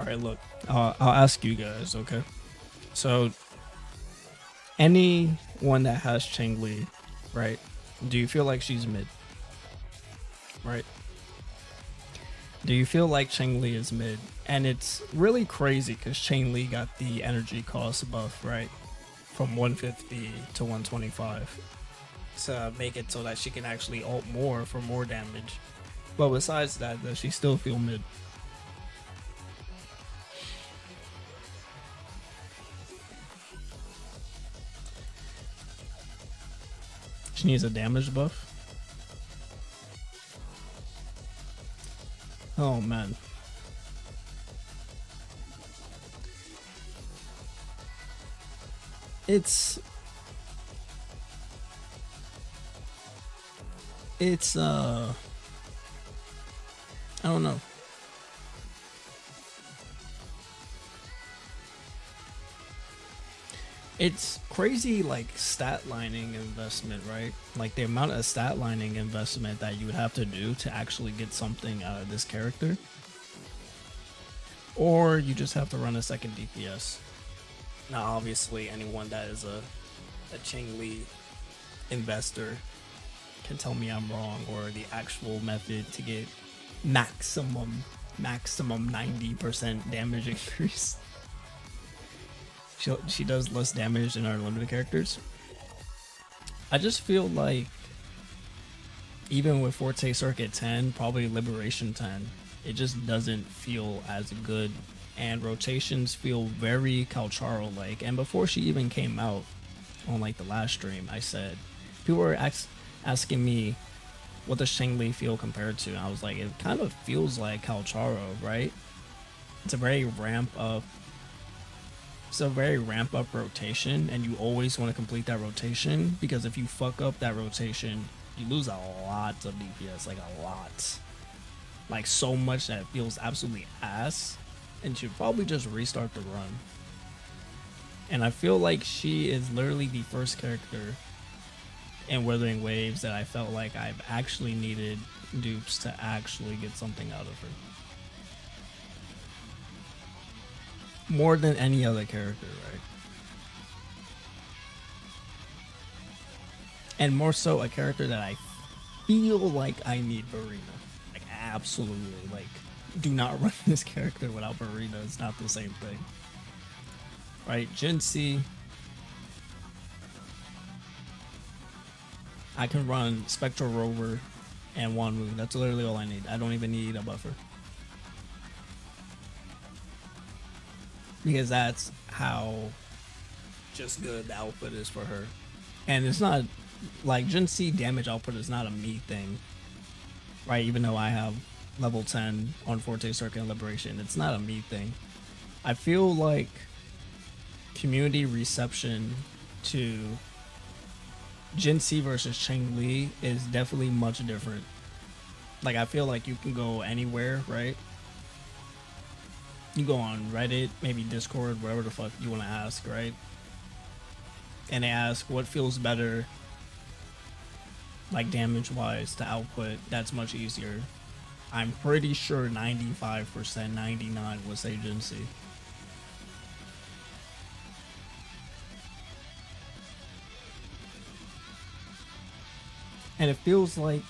right, look, I'll ask you guys, okay? So, anyone that has CHANGLI, right? Do you feel like she's mid, right? Do you feel like CHANGLI is mid? And it's really crazy because CHANGLI got the energy cost buff, right? From 150 to 125 to make it so that she can actually ult more for more damage. But besides that, does she still feel mid? She needs a damage buff. Oh man. It's I don't know. It's crazy, like stat lining investment, right? Like the amount of stat lining investment that you would have to do to actually get something out of this character. Or you just have to run a second DPS. Now, obviously, anyone that is a CHANGLI investor can tell me I'm wrong, or the actual method to get maximum 90% damage increase. She does less damage than our limited characters. I just feel like even with Forte Circuit 10, probably Liberation 10, it just doesn't feel as good. And rotations feel very Calcharo like. And before she even came out on like the last stream, I said, people were asking me what does CHANGLI feel compared to. And I was like, it kind of feels like Calcharo, right? It's a very ramp up rotation, and you always want to complete that rotation, because if you fuck up that rotation, you lose a lot of DPS, like a lot. Like so much that it feels absolutely ass, and you should probably just restart the run. And I feel like she is literally the first character in Wuthering Waves that I felt like I've actually needed dupes to actually get something out of her. More than any other character, right? And more so a character that I feel like I need Barina. Like absolutely. Like, do not run this character without Barina. It's not the same thing. Right? Gen C. I can run Spectral Rover and Wanwu. That's literally all I need. I don't even need a buffer. Because that's how just good the output is for her. And it's not like Gen C damage output is not a me thing, right? Even though I have level 10 on Forte Circuit and Liberation, it's not a me thing. I feel like community reception to Gen C versus CHANGLI is definitely much different. Like I feel like you can go anywhere, right? You go on Reddit, maybe Discord, whatever the fuck you want to ask, right? And they ask what feels better, like damage wise, to output. That's much easier. I'm pretty sure 95%, 99 would say Gen C. And it feels like,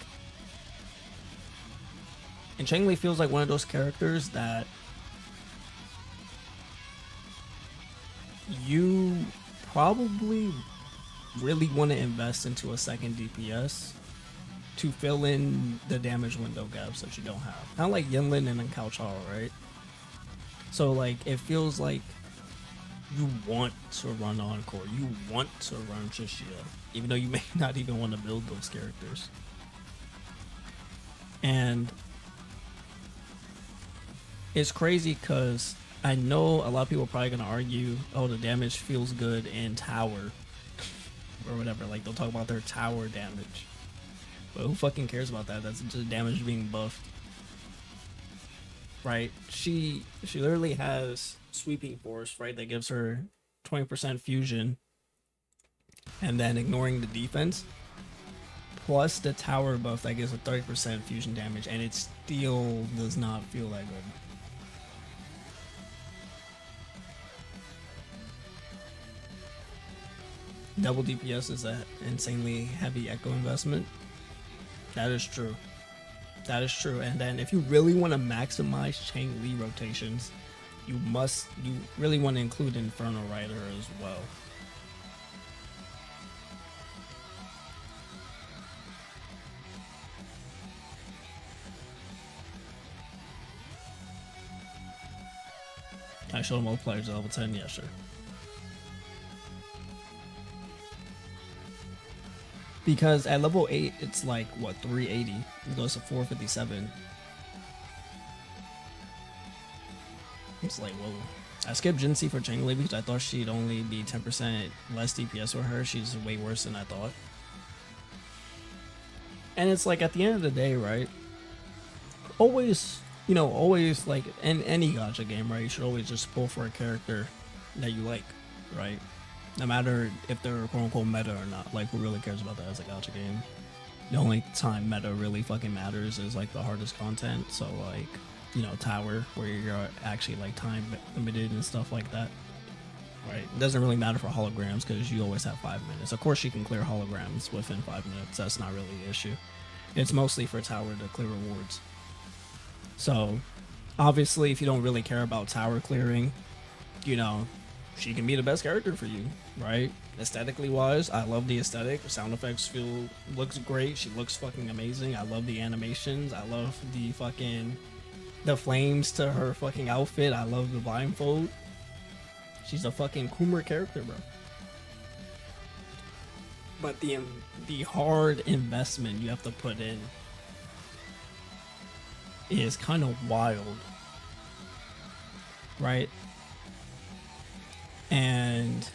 and CHANGLI feels like one of those characters that you probably really want to invest into a second DPS to fill in the damage window gaps that you don't have. Kind of like Yinlin and then Calcharo, right? So like it feels like you want to run Encore, you want to run Shishia, even though you may not even want to build those characters. And it's crazy because I know a lot of people are probably going to argue, oh, the damage feels good in tower or whatever. Like they'll talk about their tower damage. But who fucking cares about that? That's just damage being buffed. Right? She literally has sweeping force, right? That gives her 20% fusion. And then ignoring the defense. Plus the tower buff that gives a 30% fusion damage. And it still does not feel that good. double DPS is an insanely heavy echo investment. That is true. That is true. And then if you really want to maximize CHANGLI rotations, you really want to include Inferno Rider as well. I showed them all players at level 10, yeah, sure. Because at level 8, it's like, what, 380? It goes to 457. It's like, whoa. I skipped Jinxie for CHANGLI because I thought she'd only be 10% less DPS for her. She's way worse than I thought. And it's like, at the end of the day, right? Always, you know, always, like, in any gacha game, right? You should always just pull for a character that you like, right? No matter if they're quote-unquote meta or not. Like, who really cares about that as a gacha game? The only time meta really fucking matters is, like, the hardest content. So, like, you know, tower, where you're actually, like, time limited and stuff like that. Right? It doesn't really matter for holograms because you always have 5 minutes. Of course, you can clear holograms within 5 minutes. That's not really the issue. It's mostly for tower to clear rewards. So, obviously, if you don't really care about tower clearing, you know, she can be the best character for you, right? Aesthetically wise, I love the aesthetic. The sound effects looks great. She looks fucking amazing. I love the animations. I love the flames to her fucking outfit. I love the blindfold. She's a fucking Coomer character, bro. But the hard investment you have to put in is kind of wild, right? And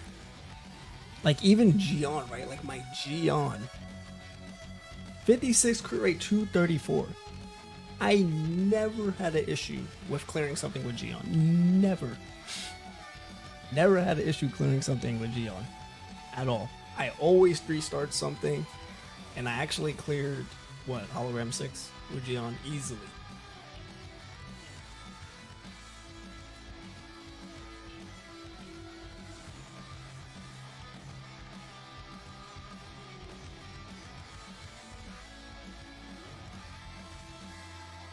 like even Gion, right? Like my Gion, 56 crit rate, 234. I never had an issue with clearing something with Gion. Never had an issue clearing something with Gion at all. I always 3-starred something, and I actually cleared what, hologram 6 with Gion easily.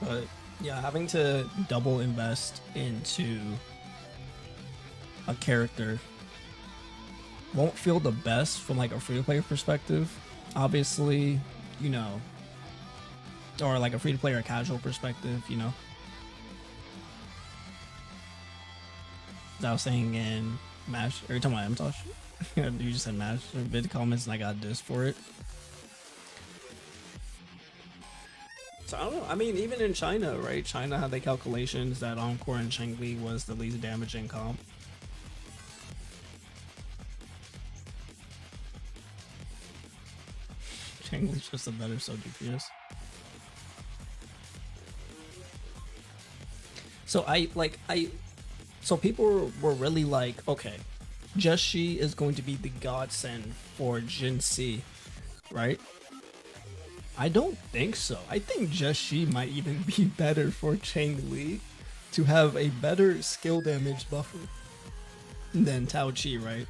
But yeah, having to double invest into a character won't feel the best from like a free-to-play perspective. Obviously, you know, or like a free-to-play or casual perspective, you know. As I was saying in Mash, every time I am Tosh, you just said Mash in vid comments and I got dissed for it. So I don't know. I mean, even in China, right? China had the calculations that Encore and CHANGLI was the least damaging comp. CHANGLI's just a better sub DPS. So people were really like, okay, Just She is going to be the godsend for Jinxie, right? I don't think so. I think Just She might even be better for CHANGLI to have a better skill damage buffer than Tao Chi, right?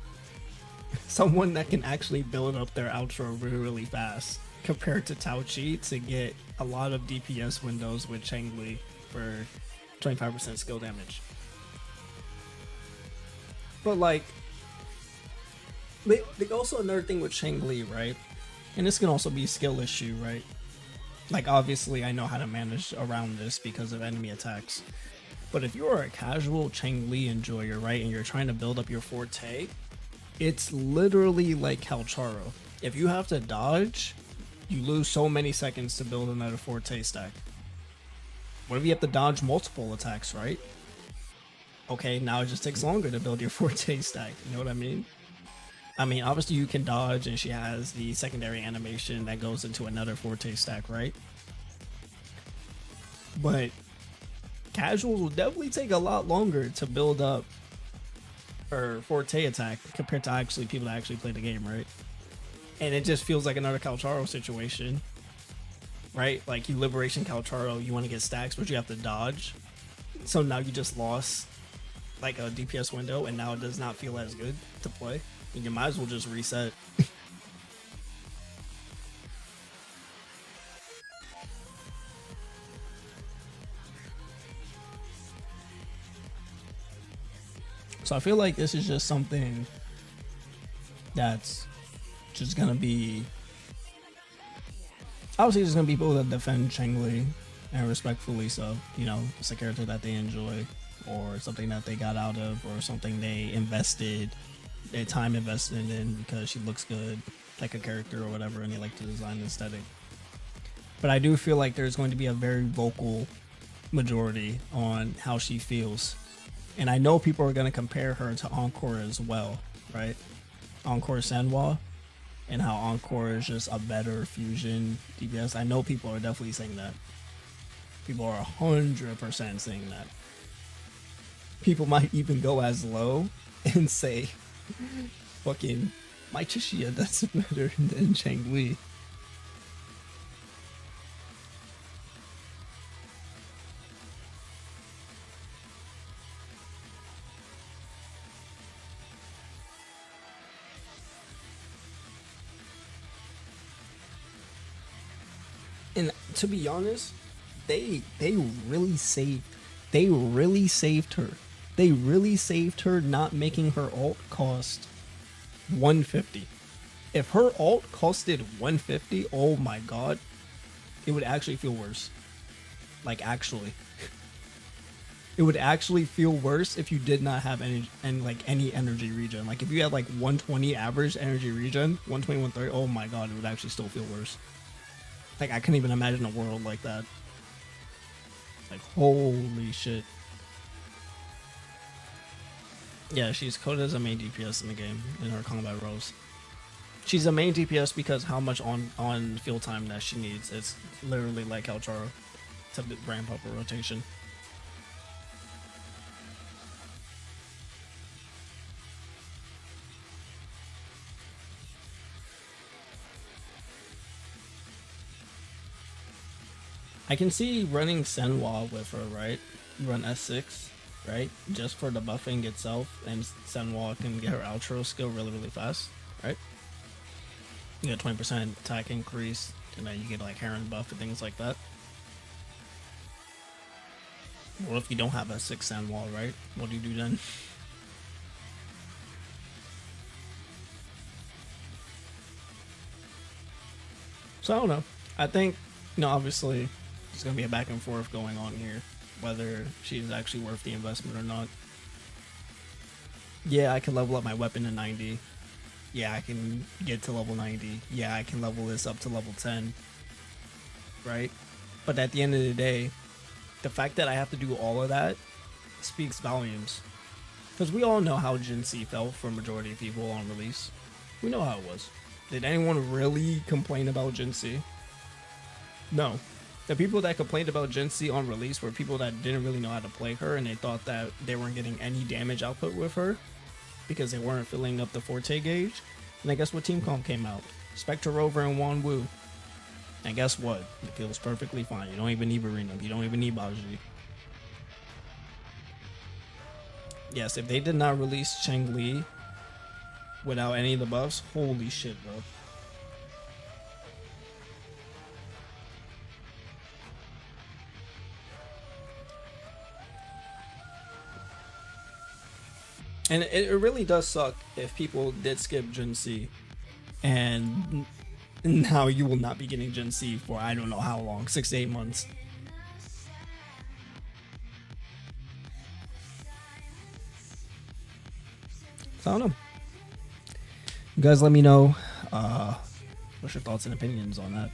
Someone that can actually build up their outro really, really fast compared to Tao Chi to get a lot of DPS windows with CHANGLI for 25% skill damage. But like, they also another thing with CHANGLI, right? And this can also be a skill issue, right? Like obviously I know how to manage around this because of enemy attacks. But if you're a casual CHANGLI enjoyer, right, and you're trying to build up your forte, it's literally like Calcharo. If you have to dodge, you lose so many seconds to build another forte stack. What if you have to dodge multiple attacks, right? Okay, now it just takes longer to build your forte stack. You know what I mean? I mean, obviously you can dodge and she has the secondary animation that goes into another forte stack, right? But casuals will definitely take a lot longer to build up her forte attack compared to actually people that actually play the game, right? And it just feels like another Calcharo situation, right? Like you Liberation Calcharo, you want to get stacks, but you have to dodge. So now you just lost like a DPS window and now it does not feel as good to play. You might as well just reset. So I feel like this is just something that's just gonna be, obviously there's gonna be people that defend CHANGLI, and respectfully so. You know, it's a character that they enjoy, or something that they got out of, or something they invested their time invested in because she looks good, like a character or whatever, and they like to design the aesthetic. But I do feel like there's going to be a very vocal majority on how she feels. And I know people are going to compare her to Encore as well, right? Encore Senwa, and how Encore is just a better fusion DPS. I know people are definitely saying that. People are 100% saying that. People might even go as low and say, fucking, my Chishia does better than CHANGLI. And to be honest, they really saved her. They really saved her not making her alt cost 150. If her alt costed 150, oh my god, it would actually feel worse. Like actually. It would actually feel worse if you did not have any energy regen. Like if you had like 120 average energy regen, 120, 130, oh my god, it would actually still feel worse. Like I couldn't even imagine a world like that. Like holy shit. Yeah, she's coded as a main DPS in the game in her combat roles. She's a main DPS because how much on field time that she needs. It's literally like Elchara to ramp up her rotation. I can see running Senwa with her, right? Run S6, right? Just for the buffing itself, and Senwa can get her outro skill really, really fast, right? You get 20% attack increase, and then you get like Heron buff and things like that. What if you don't have a 6 Senwa, right? What do you do then? So I don't know. I think, you know, obviously there's gonna be a back and forth going on here, whether she's actually worth the investment or not. Yeah, I can level up my weapon to 90. Yeah, I can get to level 90. Yeah, I can level this up to level 10. Right? But at the end of the day, the fact that I have to do all of that speaks volumes. Because we all know how Gen C felt for a majority of people on release. We know how it was. Did anyone really complain about Gen C? No. The people that complained about Gen C on release were people that didn't really know how to play her, and they thought that they weren't getting any damage output with her because they weren't filling up the Forte gauge. And I guess what Team Comp came out? Spectre Rover and Wan Wu. And guess what? It feels perfectly fine. You don't even need Barina. You don't even need Baji. Yes, if they did not release CHANGLI without any of the buffs, holy shit, bro. And it really does suck if people did skip Gen C, and now you will not be getting Gen C for I don't know how long, 6 to 8 months. So I don't know. You guys let me know what's your thoughts and opinions on that.